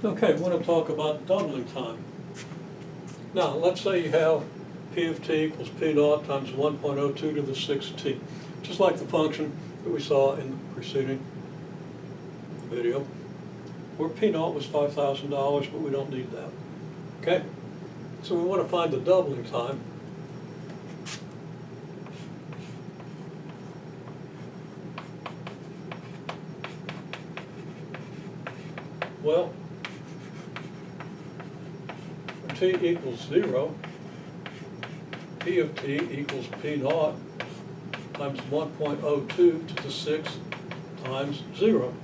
Okay, I want to talk about doubling time. Now, let's say you have P of t equals P naught times 1.02 to the 6t, just like the function that we saw in the preceding video, where P naught was $5,000, but we don't need that. Okay? So we want to find the doubling time. Well, when t equals 0, P of t equals P naught times 1.02 to the 6 times 0,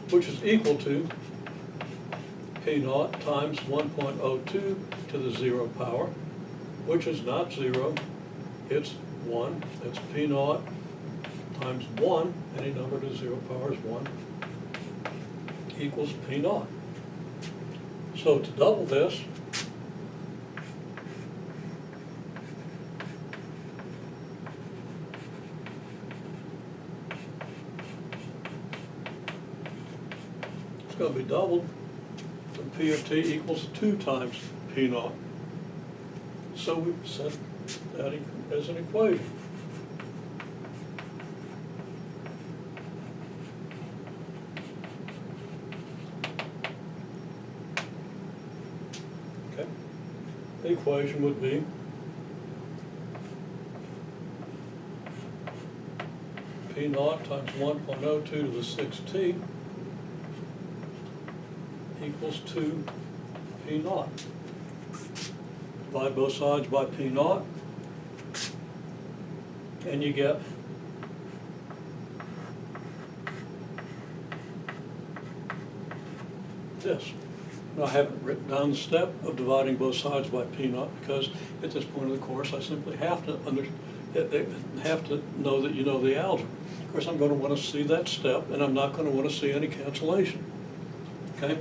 which is equal to P naught times 1.02 to the 0 power, which is not 0, it's 1. That's P naught times 1, any number to 0 power is 1, equals P naught. So to double this, it's going to be doubled, and P of t equals 2 times P naught. So we set that as an equation. Okay. The equation would be P naught times 1.02 to the 6t equals 2 P naught. Divide both sides by P naught, and you get this. Now, I haven't written down the step of dividing both sides by P naught because at this point of the course I simply have to know that you know the algebra. Of course, I'm going to want to see that step, and I'm not going to want to see any cancellation. Okay?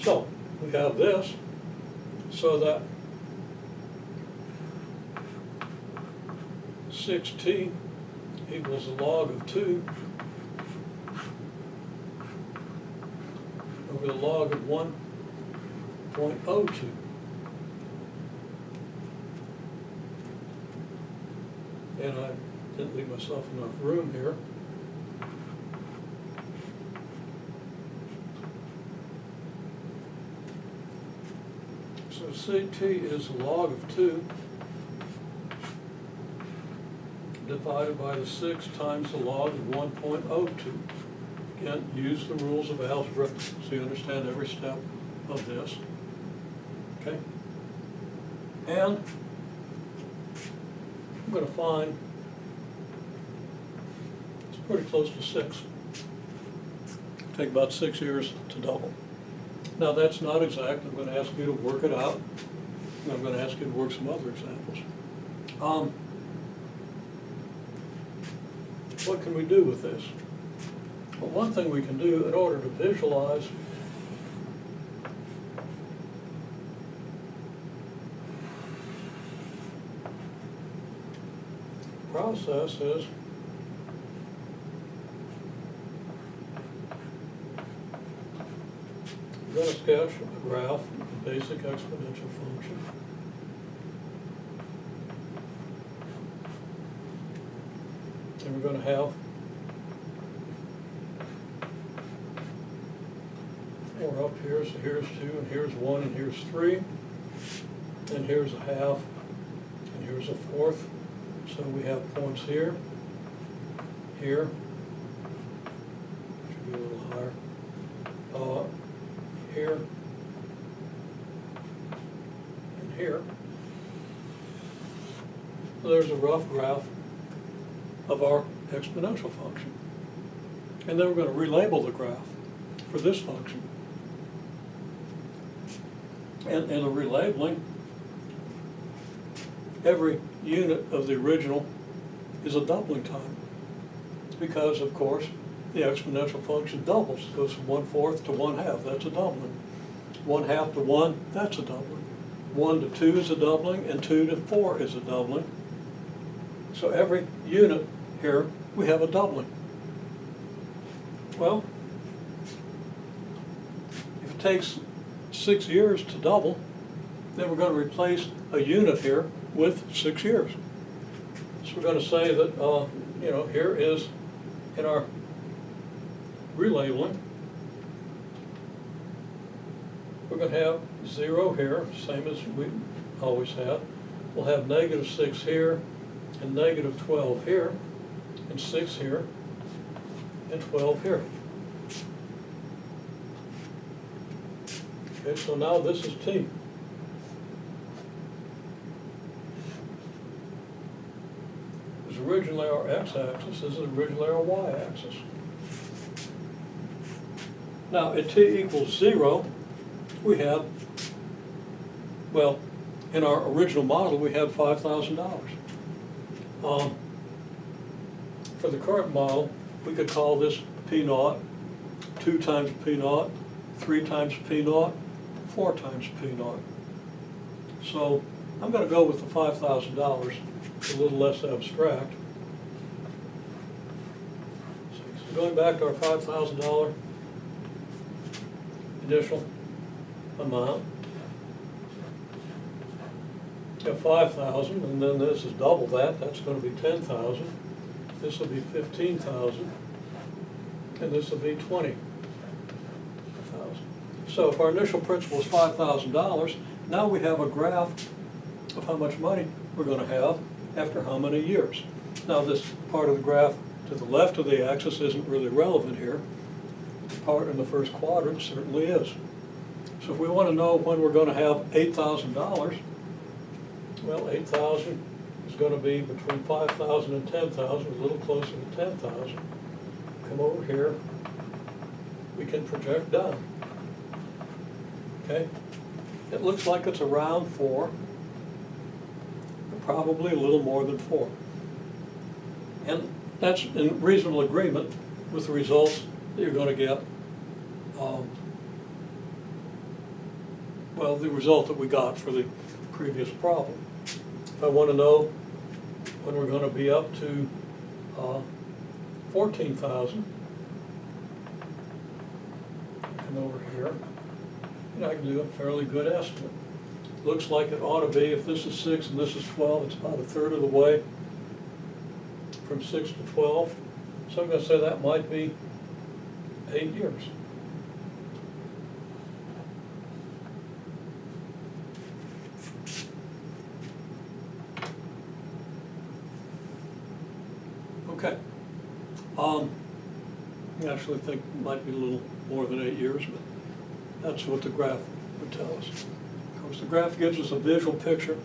So we have this, so that 6t equals the log of 2 over the log of 1.02. And I didn't leave myself enough room here. So CT is the log of 2 divided by the 6 times the log of 1.02. Again, use the rules of algebra so you understand every step of this. Okay? And I'm going to find, it's pretty close to 6. Take about 6 years to double. Now that's not exact. I'm going to ask you to work it out. And I'm going to ask you to work some other examples. What can we do with this? Well, one thing we can do in order to visualize the process is we're going to sketch a graph of the basic exponential function. And we're going to have 4 up here, so here's 2, and here's 1, and here's 3, and here's a half, and here's a fourth. So we have points here, here, should be a little higher, here, and here. So there's a rough graph of our exponential function. And then we're going to relabel the graph for this function. And in the relabeling, every unit of the original is a doubling time. Because, of course, the exponential function doubles. It goes from 1/4 to 1/2. That's a doubling. 1/2 to 1, that's a doubling. 1 to 2 is a doubling, and 2 to 4 is a doubling. So every unit here, we have a doubling. Well, takes 6 years to double, then we're going to replace a unit here with 6 years. So we're going to say that, here is in our relabeling, we're going to have 0 here, same as we always have. We'll have -6 here, and -12 here, and 6 here, and 12 here. Okay, so now this is T. This is originally our x-axis, this is originally our y-axis. Now at T equals 0, we had, well, in our original model we had $5,000. For the current model, we could call this P0, 2 times P0, 3 times P0, 4 times P0. So I'm going to go with the $5,000, a little less abstract. So going back to our $5,000 initial amount, we have 5,000, and then this is double that. That's going to be 10,000. This will be 15,000, and this will be 20,000. So if our initial principal is $5,000, now we have a graph of how much money we're going to have after how many years. Now this part of the graph to the left of the axis isn't really relevant here. The part in the first quadrant certainly is. So if we want to know when we're going to have $8,000, well, 8,000 is going to be between 5,000 and 10,000, a little closer to 10,000. Come over here, we can project down. Okay? It looks like it's around 4, but probably a little more than 4. And that's in reasonable agreement with the results that you're going to get. Well, the result that we got for the previous problem. If I want to know when we're going to be up to 14,000, come over here, and I can do a fairly good estimate. Looks like it ought to be, if this is 6 and this is 12, it's about a third of the way from 6 to 12. So I'm going to say that might be 8 years. Okay. I actually think it might be a little more than 8 years, but that's what the graph would tell us. Of course, the graph gives us a visual picture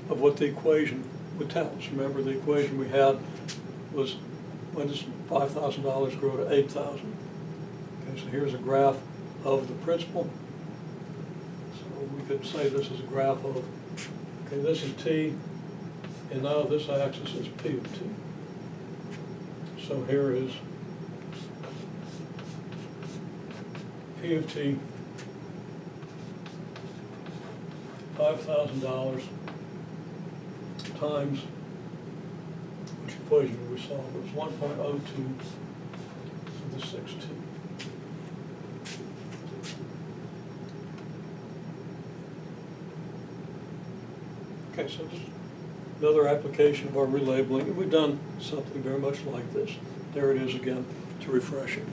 of what the equation would tell us. Remember, the equation we had was, when does $5,000 grow to 8,000? Okay, so here's a graph of the principal. So we could say this is a graph of, okay, this is T, and now this axis is P of T. So here is P of T, $5,000 times, which equation did we solve? It was 1.02 to the 6t. Okay, so just another application of our relabeling, and we've done something very much like this. There it is again to refresh it.